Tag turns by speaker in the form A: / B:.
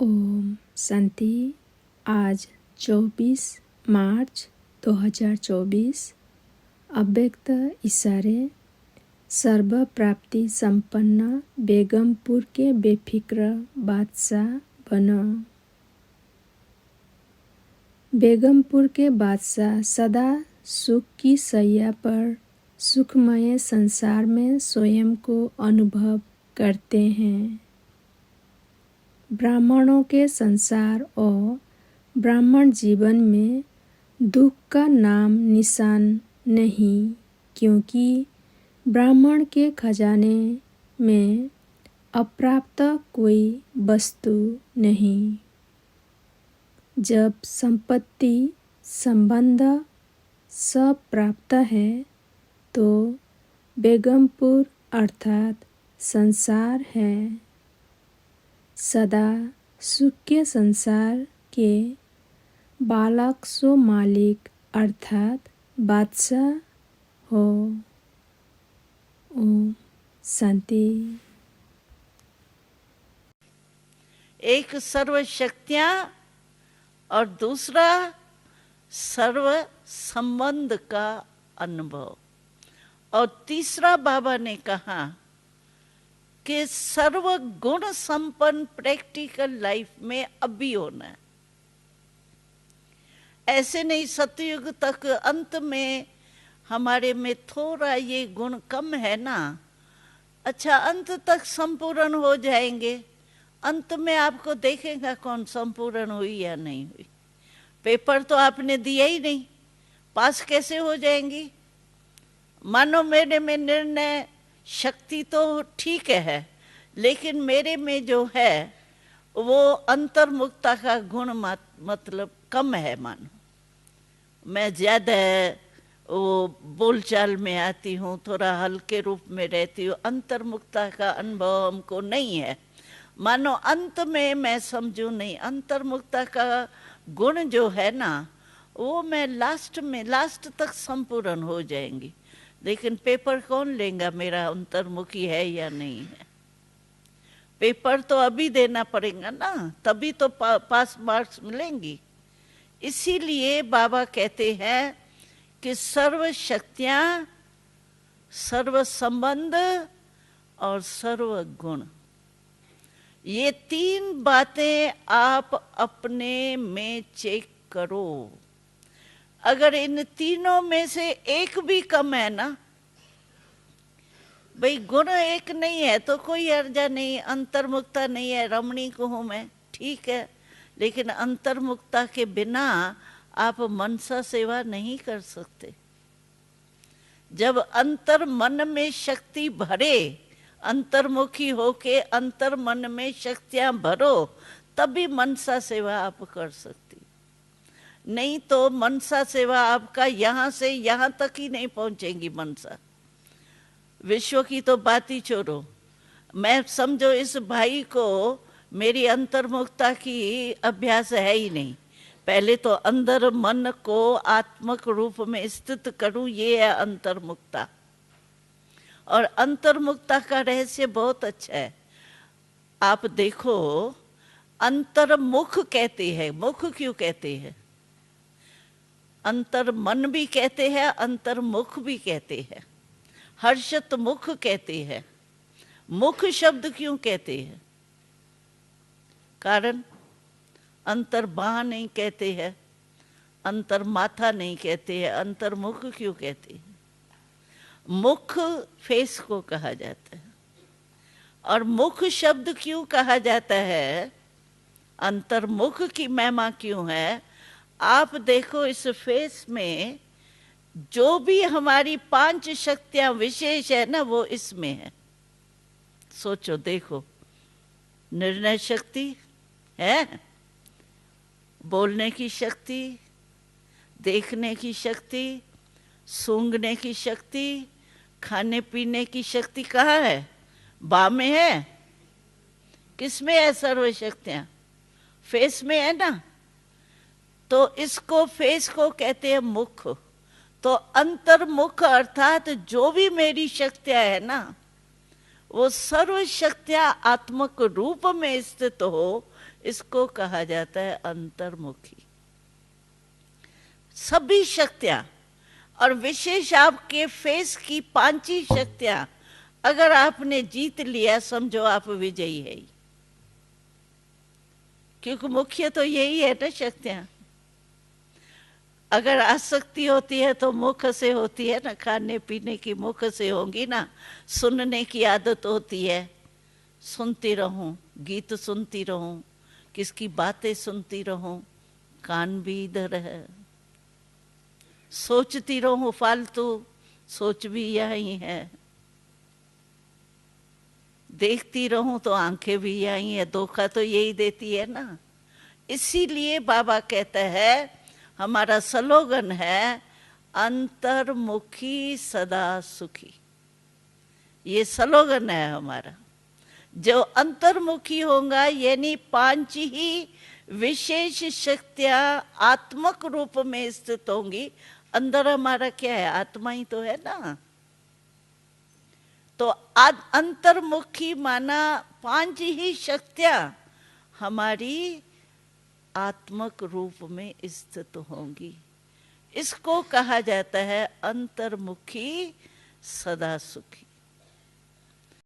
A: ओम शांति। आज 24 मार्च 2024 अव्यक्त इशारे। सर्व प्राप्ति संपन्न बेगमपुर के बेफिक्र बादशाह बनो। बेगमपुर के बादशाह सदा सुख की शैया पर सुखमय संसार में स्वयं को अनुभव करते हैं। ब्राह्मणों के संसार और ब्राह्मण जीवन में दुख का नाम निशान नहीं, क्योंकि ब्राह्मण के खजाने में अप्राप्त कोई वस्तु नहीं। जब संपत्ति संबंध सब प्राप्त है तो बेगमपुर अर्थात संसार है। सदा सुख के संसार के बालक सो मालिक अर्थात बादशाह हो। ओम शांति।
B: एक सर्व शक्तियां और दूसरा सर्व संबंध का अनुभव, और तीसरा बाबा ने कहा कि सर्व गुण संपन्न प्रैक्टिकल लाइफ में अभी होना है। ऐसे नहीं सतयुग तक अंत में हमारे में थोड़ा ये गुण कम है ना, अच्छा अंत तक संपूर्ण हो जाएंगे। अंत में आपको देखेगा कौन संपूर्ण हुई या नहीं हुई। पेपर तो आपने दिया ही नहीं, पास कैसे हो जाएंगी। मानो मेरे में निर्णय शक्ति तो ठीक है, लेकिन मेरे में जो है वो अंतर्मुखता का गुण मतलब कम है। मानो मैं ज्यादा वो बोलचाल में आती हूँ, थोड़ा हल्के रूप में रहती हूँ, अंतर्मुखता का अनुभव हमको नहीं है। मानो अंत में मैं समझू नहीं, अंतर्मुखता का गुण जो है ना वो मैं लास्ट तक संपूर्ण हो जाएंगी। लेकिन पेपर कौन लेगा मेरा अंतर्मुखी है या नहीं है। पेपर तो अभी देना पड़ेगा ना, तभी तो पास मार्क्स मिलेंगी। इसीलिए बाबा कहते हैं कि सर्व शक्तियां, सर्व संबंध और सर्व गुण, ये तीन बातें आप अपने में चेक करो। अगर इन तीनों में से एक भी कम है ना, भाई गुण एक नहीं है तो कोई अर्जा नहीं, अंतर्मुखता नहीं है, रमणीक हूं मैं, ठीक है, लेकिन अंतर्मुखता के बिना आप मनसा सेवा नहीं कर सकते। जब अंतर मन में शक्ति भरे, अंतर्मुखी होके अंतर मन में शक्तियां भरो, तभी मनसा सेवा आप कर सकती। नहीं तो मनसा सेवा आपका यहां से यहां तक ही नहीं पहुंचेगी। मनसा विश्व की तो बात ही छोड़ो। मैं समझो इस भाई को मेरी अंतर्मुखता की अभ्यास है ही नहीं। पहले तो अंदर मन को आत्मक रूप में स्थित करूं, ये है अंतर्मुखता। और अंतर्मुखता का रहस्य बहुत अच्छा है। आप देखो, अंतर्मुख कहते हैं, मुख क्यों कहते हैं? अंतर मन भी कहते हैं, अंतर्मुख भी कहते हैं, हर्षत मुख कहते हैं। मुख शब्द क्यों कहते हैं? कारण अंतर बाह नहीं कहते हैं, अंतर माथा नहीं कहते हैं, अंतर्मुख क्यों कहते हैं? मुख फेस को कहा जाता है। और मुख शब्द क्यों कहा जाता है? अंतर्मुख की महिमा क्यों है? आप देखो इस फेस में जो भी हमारी 5 शक्तियां विशेष है ना, वो इसमें है। सोचो देखो, निर्णय शक्ति है, बोलने की शक्ति, देखने की शक्ति, सूंघने की शक्ति, खाने पीने की शक्ति कहाँ है? बा में है। किस में है सर्व शक्तियां? फेस में है ना। तो इसको फेस को कहते हैं मुख। तो अंतर्मुख अर्थात जो भी मेरी शक्तियां है ना, वो सर्व शक्तियां आत्मक रूप में स्थित हो, इसको कहा जाता है अंतर्मुखी। सभी शक्तियां, और विशेष आपके फेस की 5 ही शक्तियां अगर आपने जीत लिया, समझो आप विजयी है। क्योंकि मुख्य तो यही है ना शक्तियां। अगर आसक्ति होती है तो मुख से होती है ना, खाने पीने की मुख से होगी ना। सुनने की आदत होती है, सुनती रहूं, गीत सुनती रहूं, किसकी बातें सुनती रहूं, कान भी इधर है। सोचती रहूं फालतू, सोच भी यही है। देखती रहूं तो आंखें भी यही है, धोखा तो यही देती है ना। इसीलिए बाबा कहते हैं, हमारा स्लोगन है अंतर्मुखी सदा सुखी। ये स्लोगन है हमारा। जो अंतर्मुखी होगा, यानी 5 ही विशेष शक्तियां आत्मक रूप में स्थित होंगी। अंदर हमारा क्या है, आत्मा ही तो है ना। तो अंतर्मुखी माना 5 ही शक्तियां हमारी आत्मक रूप में स्थित होंगी। इसको कहा जाता है अंतर्मुखी सदा सुखी।